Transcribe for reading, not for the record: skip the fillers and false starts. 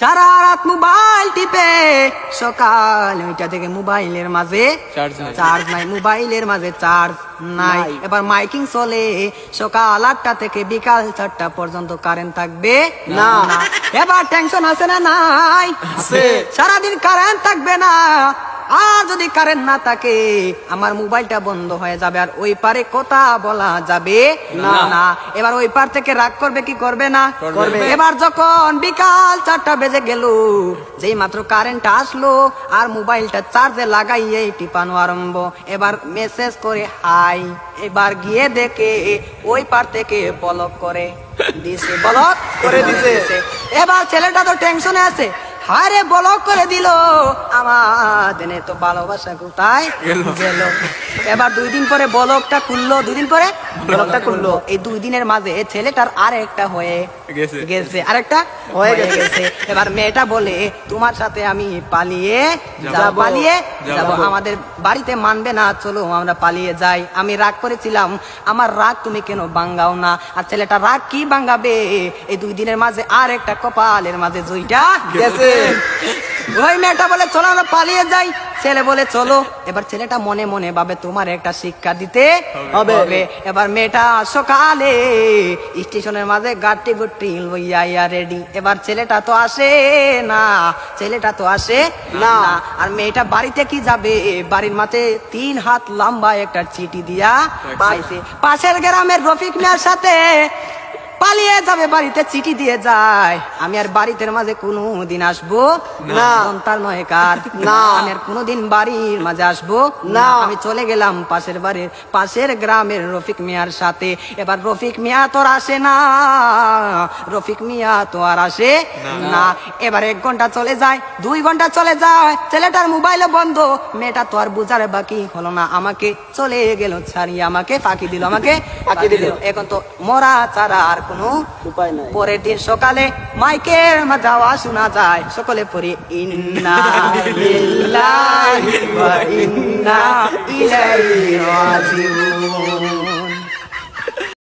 সারা রাত মোবাইল টিপে সকাল 9টা থেকে মোবাইলের মাঝে চার্জ নাই, মোবাইলের মাঝে চার্জ নাই। এবার মাইকিং চলে সকাল 8টা থেকে বিকাল 4টা পর্যন্ত কারেন্ট থাকবে না। এবার টেনশন আছে না? নাই, সারাদিন কারেন্ট থাকবে না। আর যদি কারেন্ট না থাকে আমার মোবাইলটা বন্ধ হয়ে যাবে, আর ওই পারে কথা বলা যাবে না। এবার ওই পার থেকে রাগ করবে কি করবে না? করবে। এবার যখন বিকাল 4টা বেজে গেল, যেই মাত্র কারেন্ট আসলো আর মোবাইলটা চার্জে লাগাইয়ে টিপানো আরম্ভ। এবার মেসেজ করে হাই। এবার গিয়ে দেখে ওই পার থেকে ব্লক করে দিছে, ব্লক করে দিছে। এবার ছেলেটা তো টেনশনে আছে, আরে ব্লক করে দিল, আমার দিনে তো ভালোবাসা কোথায় গেল। এবার 2 দিন পরে ব্লকটা খুললো, 2 দিন পরে ব্লকটা খুললো। এই 2 দিনের মাঝে ছেলেটার আরেকটা হয়ে গেছে, আরেকটা হয়ে গেছে। এবার মেয়েটা বলে তোমার সাথে আমি পালিয়ে যাব, আমাদের বাড়িতে মানবে না, চলো আমরা পালিয়ে যাই। আমি রাগ করেছিলাম, আমার রাগ তুমি কেন ভাঙ্গাও না? আর ছেলেটা রাগ কি ভাঙ্গাবে? এই 2 দিনের মাঝে আর একটা কপালের মাঝে জুইটা গেছে। ওই মেয়েটা বলে চলো আমরা পালিয়ে যাই, ছেলে বলে চলো। এবার ছেলেটা মনে মনে ভাবে তোমার একটা শিক্ষা দিতে হবে। এবার মেয়েটা সকালে স্টেশনের মাঝে গাড়ি গুটি লইয়া রেডি। এবার ছেলেটা তো আসে না, আর মেয়েটা বাড়িতে কি যাবে? বাড়ির মাঝে 3 হাত লম্বা একটা চিঠি দিয়া পাইছে। পাশের গ্রামের রফিক মিয়ার সাথে পালিয়ে যাবে, বাড়িতে চিঠি দিয়ে যায়। আমি আর বাড়িতে মাঝে কোনোদিন আসবো না, তার নয় কার না, আমি আর কোনোদিন বাড়ির মাঝে আসবো না। আমি চলে গেলাম পাশের গ্রামের রফিক মিয়ার সাথে। এবার রফিক মিয়া তো আসে না, আর আসে না। এবার 1 ঘন্টা চলে যায়, 2 ঘন্টা চলে যায়, ছেলেটার মোবাইলে বন্ধ। মেয়েটা তো আর বুঝার বাকি হলো না, আমাকে চলে গেল ছাড়িয়ে, আমাকে ফাঁকি দিল। এখন তো মরা ছাড়া আর কোনো উপায় নাই। পরের দিন সকালে মাইকের যাওয়া শোনা যায়, সকলে পড়ি ইন্না লিল্লাহি ওয়া ইন্না ইলাইহি রাজিউন।